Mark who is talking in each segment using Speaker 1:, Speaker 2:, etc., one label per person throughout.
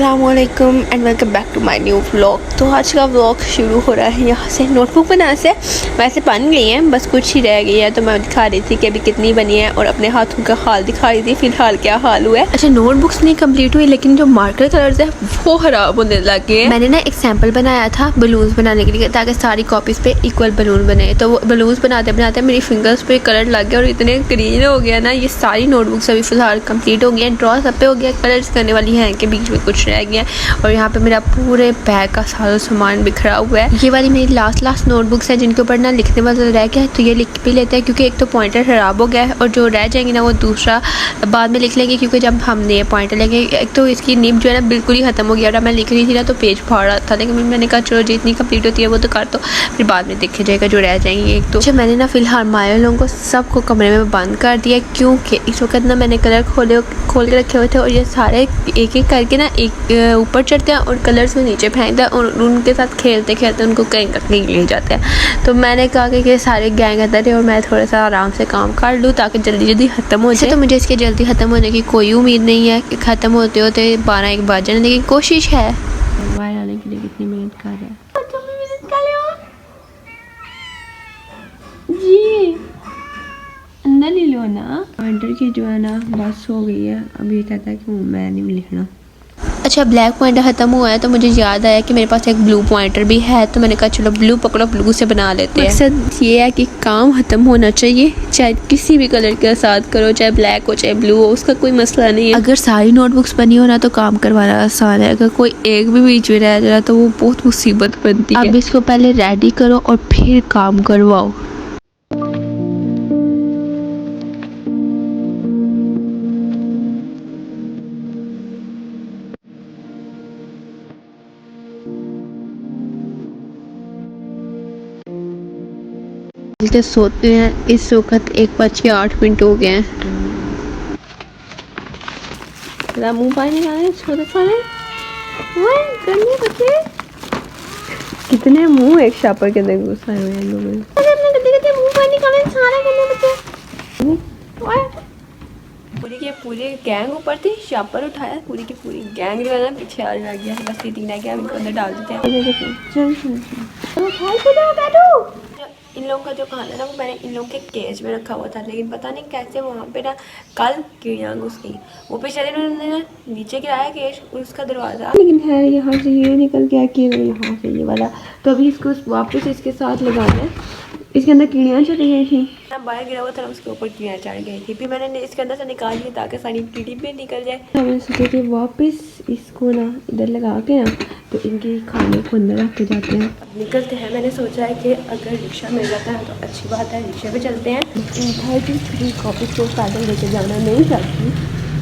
Speaker 1: अस्सलामुअलैकुम and welcome back to my new vlog. तो आज का व्लॉग शुरू हो रहा है यहाँ से। नोटबुक बनाने से वैसे बन गई है, बस कुछ ही रह गई है, तो मैं दिखा रही थी कि अभी कितनी बनी है और अपने हाथों का हाल दिखा रही थी फ़िलहाल क्या हाल हुआ है। अच्छा, नोटबुक्स नहीं कंप्लीट हुई, लेकिन जो मार्कर कलर्स है वो ख़राब होने लग गए। मैंने ना एक सैम्पल बनाया था बलून्स बनाने के लिए, ताकि सारी कॉपीज़ पे इक्वल बलून बने। तो वो बलून्स बनाते बनाते मेरी फिंगर्स पे कलर लग गया और इतने ग्रीन हो गया ना। ये सारी नोटबुक्स अभी फ़िलहाल कंप्लीट हो गई हैं। ड्रॉ सब पे हो गया, कलर्स करने वाली हैं कि बीच में कुछ रह गया। और यहाँ पे मेरा पूरे बैग का सारा सामान बिखरा हुआ है। ये वाली मेरी लास्ट नोटबुक्स है जिनके ऊपर ना लिखने वाला रह गया है, तो ये लिख भी लेते हैं, क्योंकि एक तो पॉइंटर ख़राब हो गया है और जो रह जाएंगे ना वो दूसरा बाद में लिख लेंगे, क्योंकि जब हम नए पॉइंटर लेंगे। एक तो इसकी निब जो है ना बिल्कुल ही ख़त्म हो गया था। मैं लिख रही थी ना तो पेज फाड़ रहा था, लेकिन मैंने कहा चलो जितनी कंप्लीट होती है वो तो कर दो, फिर बाद में देखा जाएगा जो रह जाएंगे। एक तो मैंने ना फ़िलहाल माया लोगों को सबको कमरे में बंद कर दिया, क्योंकि इस वक्त ना मैंने कलर खोल के रखे हुए थे और ये सारे एक एक करके ना एक ऊपर चढ़ते हैं और कलर्स में नीचे फेंकते हैं और उनके साथ खेलते खेलते उनको कहीं कहीं ले जाते हैं। तो मैंने कहा कि ये सारे गैंग अंदर है और मैं थोड़ा सा आराम से काम कर लूँ ताकि जल्दी जल्दी ख़त्म हो जाए। तो मुझे इसके जल्दी ख़त्म होने की कोई उम्मीद नहीं है कि ख़त्म होते होते 12-1 बज जाने की कोशिश है। बाहर आने के लिए कितनी मेहनत कर रहा है जी, अंदर ले लो ना। पॉइंटर की जो है ना बस हो गई है, अभी कहता है कि मैं नहीं लिखना। अच्छा, ब्लैक पॉइंटर ख़त्म हुआ है तो मुझे याद आया कि मेरे पास एक ब्लू पॉइंटर भी है, तो मैंने कहा चलो ब्लू पकड़ो, ब्लू से बना लेते हैं। मकसद ये है कि काम ख़त्म होना चाहिए, चाहे किसी भी कलर के साथ करो, चाहे ब्लैक हो चाहे ब्लू हो, उसका कोई मसला नहीं है। अगर सारी नोटबुक्स बनी हो ना तो काम करवाना आसान है, अगर कोई एक भी बीच में रह जाए तो वो बहुत मुसीबत बनती है। अब इसको पहले रेडी करो और फिर काम करवाओ। के सोते हैं इस वक्त 1:08 हो गए हैं। मुँह पानी निकाले छोटे सारे करने बच्चे, कितने मुंह एक शापर के अंदर घुसाए हुए हैं लोगों ने। मुँह पानी निकाले सारे करने बच्चे। पूरी के पूरी गैंग ऊपर थी, शापर उठाया, पूरी की पूरी गैंग जो है ना पीछे आने लग गया। बस ये 3 है कि हम इनको अंदर डाल देते हैं। इन लोगों का जो खाना है ना वो मैंने इन लोगों के केज में रखा हुआ था, लेकिन पता नहीं कैसे वहाँ पे ना कल कीड़ियाँ घुस गई। वो बेचारे उन्होंने ना नीचे गिराया केज उसका दरवाज़ा, लेकिन है यहाँ से ये निकल गया कि यहाँ से ये वाला। तो अभी इसको वापस इसके साथ लगाना है। इसके अंदर कीड़ियाँ चली गई थी, बाहर गिरा हुआ था उसके ऊपर कीड़ियाँ चढ़ गई थी, फिर मैंने इसके अंदर से निकाल लिया ताकि सारी कीड़ी भी निकल जाए। मैंने सोचा कि वापस इसको ना इधर लगा के ना तो इनके खाने को अंदर रख के जाते हैं। अब निकलते हैं। मैंने सोचा है कि अगर रिक्शा मिल जाता है तो अच्छी बात है, रिक्शे पे चलते हैं। कॉपी को पैदल लेके जाना नहीं चाहती,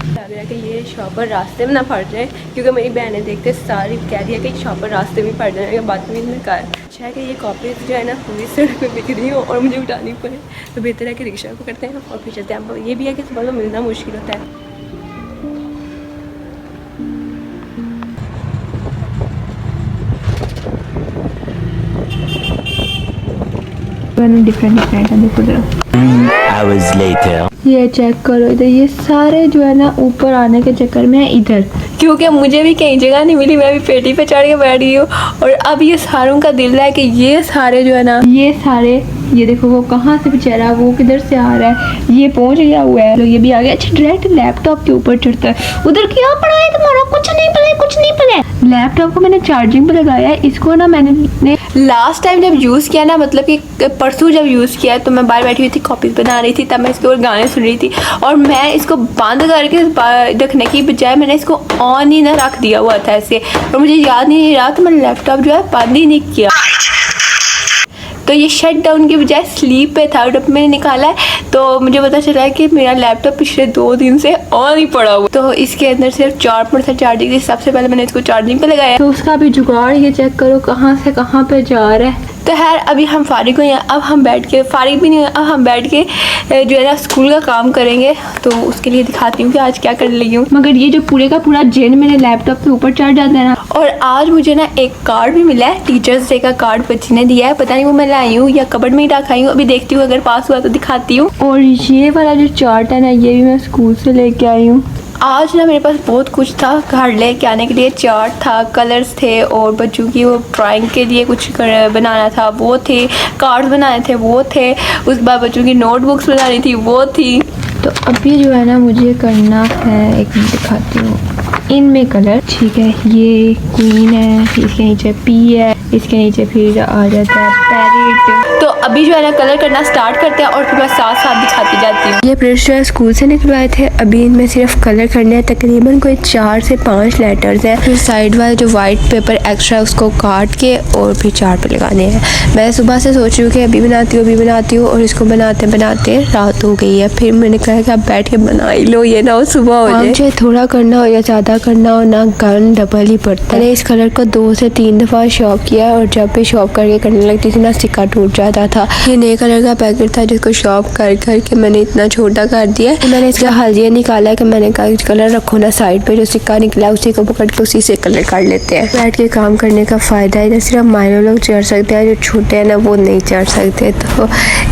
Speaker 1: लग रहा है कि ये शॉपर रास्ते में ना फट जाए, क्योंकि मेरी बहनें देखते सारी कह रही है कि शॉपर रास्ते में फट जाएगा। बात में इन्हें कर अच्छा है कि ये कॉपी जो है ना पूरी सड़क पे बिक रही हो और मुझे उठानी पड़े, तो बेहतर है कि रिक्शा को करते हैं और फिर चलते हैं। ये भी है कि सुबह में मिलना मुश्किल होता है। डिफरेंट है, देखो जरा। ये चेक करो इधर, ये सारे जो है ना ऊपर आने के चक्कर में है इधर, क्योंकि मुझे भी कहीं जगह नहीं मिली, मैं भी पेटी पे चढ़ के बैठ गई हूँ। और अब ये सारों का दिल है कि ये सारे जो है ना ये सारे, ये देखो वो कहाँ से बेचारा वो किधर से आ रहा है, ये पहुँच गया हुआ है, तो ये भी आ गया। अच्छा, डायरेक्ट लैपटॉप के ऊपर चढ़ता है। उधर क्या पड़ा है तुम्हारा? कुछ नहीं पड़ा। लैपटॉप को मैंने चार्जिंग पे लगाया है। इसको ना मैंने लास्ट टाइम जब यूज़ किया ना, मतलब कि परसों जब यूज़ किया तो मैं बाहर बैठी हुई थी, कॉपीज़ बना रही थी, तब मैं इसके ऊपर गाने सुन रही थी और मैं इसको बंद करके रखने की बजाय मैंने इसको ऑन ही ना रख दिया हुआ था ऐसे, और मुझे याद नहीं रहा तो मैंने लैपटॉप जो है बंद ही नहीं किया। तो ये शट डाउन की बजाय स्लीप पे था और जब मैंने निकाला है तो मुझे पता चला है कि मेरा लैपटॉप पिछले 2 दिन से ऑन ही पड़ा हुआ। तो इसके अंदर सिर्फ 4% चार्जिंग थी। सबसे पहले मैंने इसको चार्जिंग पे लगाया, तो उसका भी जुगाड़ ये चेक करो कहाँ से कहाँ पे जा रहा है। तो खैर अभी हम फारिग हुए हैं, अब हम बैठ के फारिग भी नहीं हुए, अब हम बैठ के जो है ना स्कूल का काम करेंगे। तो उसके लिए दिखाती हूँ कि आज क्या कर रही हूँ। मगर ये जो पूरे का पूरा जिन मेरे लैपटॉप के ऊपर चढ़ जाता है ना। और आज मुझे ना एक कार्ड भी मिला है, टीचर्स डे का कार्ड बच्ची ने दिया है, पता नहीं वो मैं लाई हूँ या कबर्ड में ही रखाई हूँ, अभी देखती हूँ, अगर पास हुआ तो दिखाती हूँ। और ये वाला जो चार्ट है ना ये भी मैं स्कूल से लेके आई हूँ। आज ना मेरे पास बहुत कुछ था घर लेके आने के लिए। चार्ट था, कलर्स थे और बच्चों की वो ड्राइंग के लिए कुछ बनाना था वो थे, कार्ड्स बनाने थे वो थे, उसके बाद बच्चों की नोटबुक्स बनानी थी वो थी। तो अभी जो है ना मुझे करना है, एक मिनट दिखाती हूँ इनमें कलर। ठीक है, ये क्वीन है, इसके नीचे पी है, इसके नीचे फिर आ जाता है पैरेट। तो अभी जो है ना कलर करना स्टार्ट करते हैं और फिर मैं साथ साथ दिखाती जाती हूँ। ये ब्रश जो है स्कूल से निकलवाए थे, अभी इनमें सिर्फ कलर करने हैं। तकरीबन कोई 4 से 5 लेटर्स हैं। फिर साइड वाले जो वाइट पेपर एक्स्ट्रा उसको काट के और फिर चार्ट पे लगाने हैं। मैं सुबह से सोच रही हूँ कि अभी बनाती हूँ और इसको बनाते बनाते रात हो गई है। फिर मैंने कहा कि आप बैठ के बना ही लो, ये ना हो सुबह हो जाए। मुझे थोड़ा करना हो या ज़्यादा करना हो ना, गन डबल ही पड़ता है। मैंने इस कलर को 2 से 3 दफ़ा शॉप किया और जब भी शॉप करके करने लगती थी ना सिक्का टूट जाता था। ये नए कलर का पैकेट था जिसको शॉप कर करके मैंने इतना छोटा कर दिया। तो मैंने इसका हल ये निकाला कि मैंने कहा कलर रखो ना साइड पे, जो सिक्का निकला उसी को पकड़ के उसी से कलर कर लेते हैं। बैठ के काम करने का फ़ायदा है, सिर्फ माइनर लोग चढ़ सकते हैं, जो छोटे हैं ना वो नहीं चढ़ सकते। तो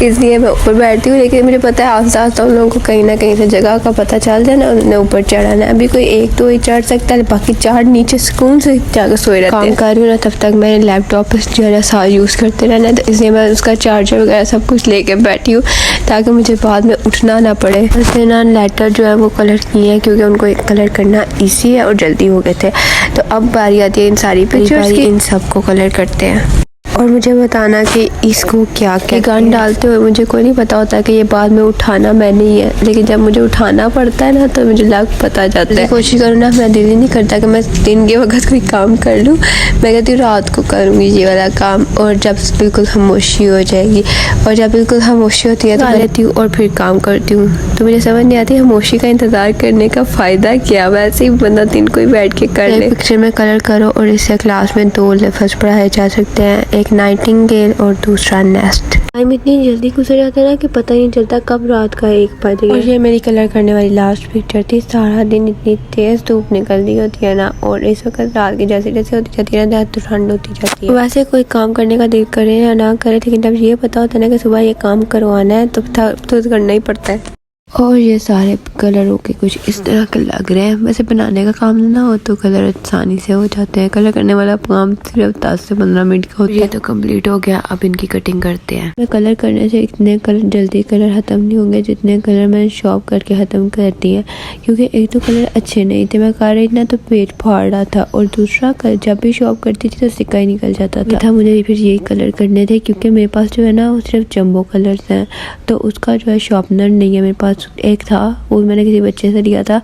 Speaker 1: इसलिए मैं ऊपर बैठती हूँ। लेकिन मुझे पता है आस्ता आस्ता उन लोगों को कहीं ना कहीं से जगह का पता चल जाए ना, उन्होंने ऊपर चढ़ाना है। अभी कोई 1-2 ही चढ़ सकता है, बाकी 4 नीचे सुकून से जाकर सोए रहते हैं। काम कर रही हूँ ना तब तक मैंने लैपटॉप जो है सारा यूज़ करते रहना, तो इसलिए मैं उसका चार्जर वगैरह सब कुछ लेके बैठी हूँ ताकि मुझे बाद में उठना ना पड़े। वैसे ना लेटर जो है वो कलर किए हैं क्योंकि उनको एक कलर करना ईजी है और जल्दी हो गए थे। तो अब बारी आती है इन सारी पिक्चर्स की, इन सबको कलर करते हैं। और मुझे बताना कि इसको क्या क्या गन डालते हुए मुझे कोई नहीं पता होता कि ये बाद में उठाना मैंने ही है, लेकिन जब मुझे उठाना पड़ता है ना तो मुझे पता जाता है। कोशिश करूँ ना, मैं दिल ही नहीं करता कि मैं दिन के वक्त कोई काम कर लूँ। मैं कहती हूँ रात को करूँगी ये वाला काम, और जब बिल्कुल खामोशी हो जाएगी, और जब बिल्कुल खामोशी होती है तो आ लेती हूँ और फिर काम करती हूँ। तो मुझे समझ नहीं आती खामोशी का इंतज़ार करने का फ़ायदा क्या। वैसे ही बंदा दिन कोई बैठ के कर ले। पिक्चर में कलर करो और इससे क्लास में 2 लफ्ज़ पढ़ाए जा सकते हैं, एक नाइटिंगेल और दूसरा नेस्ट। टाइम इतनी जल्दी गुजर जाता है ना कि पता ही नहीं चलता कब रात का 1 बज गया। और ये मेरी कलर करने वाली लास्ट पिक्चर थी। सारा दिन इतनी तेज धूप निकलती होती है ना, और इस वक्त रात की जैसे जैसे होती जाती है ना तो ठंड होती जाती है। वैसे कोई काम करने का दिल करे या ना करे, लेकिन जब ये पता होता है ना कि सुबह ये काम करवाना है तो करना ही पड़ता है। और ये सारे कलरों के कुछ इस तरह के लग रहे हैं। वैसे बनाने का काम ना हो तो कलर आसानी से हो जाते हैं। कलर करने वाला काम सिर्फ 10 से 15 मिनट का होता है। ये तो कंप्लीट हो गया, अब इनकी कटिंग करते हैं। मैं कलर करने से इतने कलर जल्दी कलर ख़त्म नहीं होंगे जितने कलर मैंने शॉप करके ख़त्म कर दिए, क्योंकि एक तो कलर अच्छे नहीं थे, मैं कर रही थी ना तो पेट फाड़ रहा था, और दूसरा जब भी शॉप करती थी तो सिक्का ही निकल जाता था। मुझे फिर यही कलर करने थे क्योंकि मेरे पास जो है ना वो सिर्फ जम्बो कलर्स हैं, तो उसका जो है शॉर्पनर नहीं है मेरे पास। एक था वो मैंने किसी बच्चे से लिया था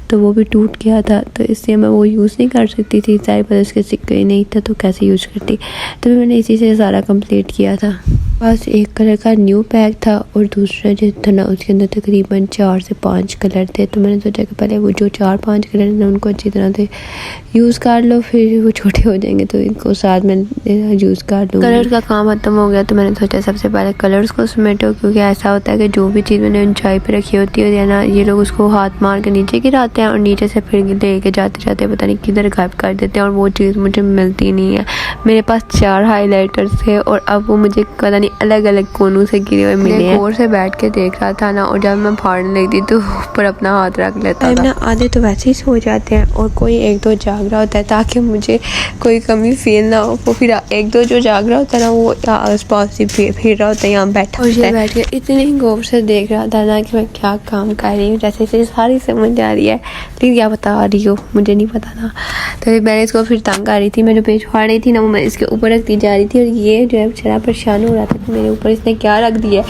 Speaker 1: तो वो भी टूट गया था, तो इससे मैं वो यूज़ नहीं कर सकती थी। सारे पर उसके सिक्के ही नहीं था तो कैसे यूज़ करती। तो मैंने इसी से सारा कंप्लीट किया था। बस एक कलर का न्यू पैक था और दूसरा जो था ना उसके अंदर तकरीबन 4 से 5 कलर थे। तो मैंने सोचा कि पहले वो जो 4-5 कलर हैं उनको अच्छी तरह से यूज़ कर लो, फिर वो छोटे हो जाएंगे तो इनको साथ में यूज़ कर लूँ। कलर का काम खत्म हो गया तो मैंने सोचा सबसे पहले कलर्स को समेटो, क्योंकि ऐसा होता है कि जो भी चीज़ मैंने ऊंचाई पे रखी होती है ना, ये लोग उसको हाथ मार के नीचे गिराते हैं और नीचे से फिर लेके जाते जाते पता नहीं किधर गायब कर देते हैं, और वो चीज़ मुझे मिलती नहीं है। मेरे पास 4 हाईलाइटर्स थे और अब वो मुझे पता नहीं अलग अलग कोनों से गिरे हुए मिले हैं। गौर से बैठ के देख रहा था ना, और जब मैं फाड़ने लगती तो ऊपर अपना हाथ रख लेता था। ना आधे तो वैसे ही सो जाते हैं और कोई 1-2 जाग रहा होता है ताकि मुझे कोई कमी फील ना हो। वो फिर 1-2 जो जाग रहा होता है ना वो आस पास ही फिर रहा होता है, यहाँ बैठा होता है। बैठ के इतनी गौर से देख रहा था ना कि मैं क्या काम कर रही हूँ, जैसे इसे सारी समझ आ रही है लेकिन क्या बता रही हो मुझे नहीं पता था। तो मैंने इसको फिर तंग कर रही थी, मैं जो पेज फाड़ रही थी ना वो मैं इसके ऊपर रखती जा रही थी, और ये जो है बेचारा परेशान हो रहा था कि मेरे ऊपर इसने क्या रख दिया।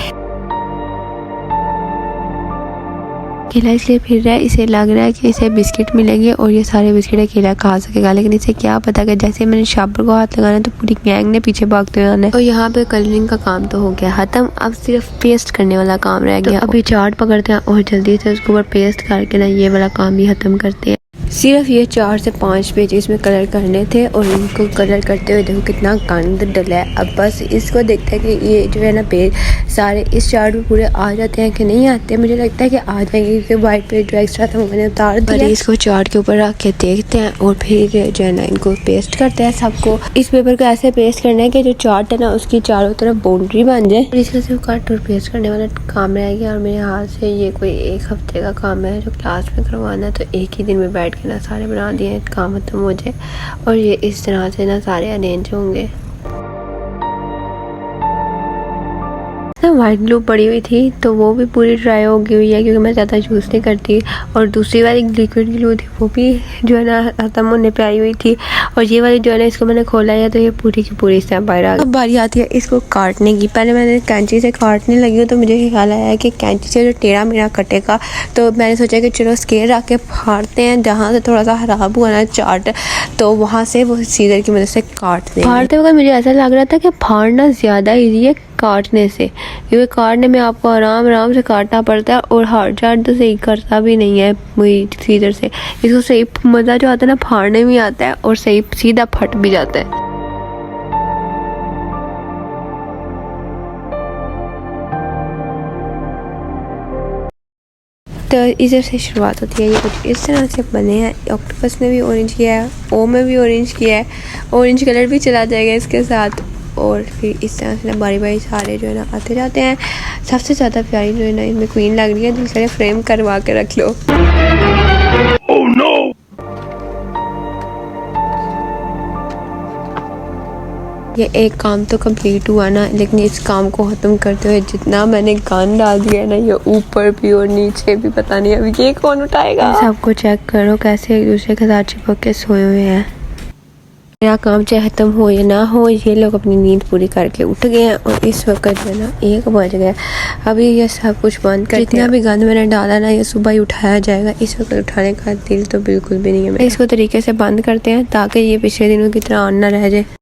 Speaker 1: केला इसलिए फिर रहा है, इसे लग रहा है कि इसे बिस्किट मिलेंगे और ये सारे बिस्किट अकेला खा सकेगा, लेकिन इसे क्या पता कि जैसे मैंने शापर को हाथ लगाना तो पूरी गैंग ने पीछे भागते हुए आना है। तो यहाँ पे कलरिंग का काम तो हो गया खत्म, अब सिर्फ पेस्ट करने वाला काम रह गया। अभी चार्ट पकड़ते हैं और जल्दी से उसके ऊपर पेस्ट करके ना ये वाला काम भी खत्म करते हैं। सिर्फ ये 4 से 5 पेज इसमें कलर करने थे और इनको कलर करते हुए देखो कितना गंद डला है। अब बस इसको देखते हैं कि ये जो है ना पेज सारे इस चार्ट में पूरे आ जाते हैं कि नहीं आते। मुझे लगता है कि आ जाएंगे क्योंकि वाइट पेज जो एक्स्ट्रा था वो मैंने उतार दिया। इसको चार्ट के ऊपर रख के देखते हैं और फिर जो है ना इनको पेस्ट करते हैं सबको। इस पेपर को ऐसे पेस्ट करना है कि जो चार्ट है ना उसकी चारों तरफ बाउंड्री बन जाए। और इसका सिर्फ कट और पेस्ट करने वाला काम रह गया और मेरे हाथ से ये कोई 1 हफ्ते का काम है जो क्लास में करवाना है। तो एक ही दिन में बैठ के ना सारे बना दिए, काम खत्म हो जाए और ये इस तरह से ना सारे अरेंज होंगे। वाइट ग्लू पड़ी हुई थी तो वो भी पूरी ड्राई हो गई हुई है क्योंकि मैं ज़्यादा यूज़ नहीं करती। और दूसरी वाली लिक्विड ग्लू थी वो भी जो है ना ख़त्म होने पे आई हुई थी। और ये वाली जो है ना इसको मैंने खोला है तो ये पूरी की पूरी से बाहर आ गई। अब बारी आती है इसको काटने की। पहले मैंने कैंची से काटने लगी हूँ तो मुझे ख्याल आया कि कैंची से जो टेढ़ा मेरा कटेगा, तो मैंने सोचा कि चलो स्केल रख के फाड़ते हैं, जहाँ से थोड़ा सा ख़राब हुआ ना चार्ट तो वहाँ से वो सीजर की मदद से काटते हैं। फाड़ते वक्त मुझे ऐसा लग रहा था कि फाड़ना ज़्यादा ईजी है काटने से, क्योंकि काटने में आपको आराम से काटना पड़ता है और हार्ड चार्ट तो सही करता भी नहीं है वही सीजर से। इसको सही मज़ा जो आता है ना फाड़ने में आता है और सही सीधा फट भी जाता है। तो इधर से शुरुआत होती है। ये कुछ इस तरह से बने हैं। ऑक्टोपस में भी ऑरेंज किया है, ओ में भी ऑरेंज किया है, ऑरेंज कलर भी चला जाएगा इसके साथ। और फिर इस तरह से ना बारी बारी सारे जो है ना आते जाते हैं। सबसे ज़्यादा प्यारी जो है ना इनमें क्वीन लग रही है, दिल करे फ्रेम करवा के रख लो। Oh, no! ये एक काम तो कंप्लीट हुआ ना, लेकिन इस काम को ख़त्म करते हुए जितना मैंने गंद डाल दिया ना, ये ऊपर भी और नीचे भी, पता नहीं अभी ये कौन उठाएगा। सबको चेक करो कैसे एक दूसरे के साथ चिपक के सोए हुए हैं। मेरा काम चाहे ख़त्म हो या ना हो, ये लोग अपनी नींद पूरी करके उठ गए हैं और इस वक्त जो है ना 1 बज गया। अभी ये सब कुछ बंद कर, जितना भी गंद मैंने डाला ना ये सुबह ही उठाया जाएगा। इस वक्त उठाने का दिल तो बिल्कुल भी नहीं है। इसको तरीके से बंद करते हैं ताकि ये पिछले दिनों की तरह ऑन ना रह जाए।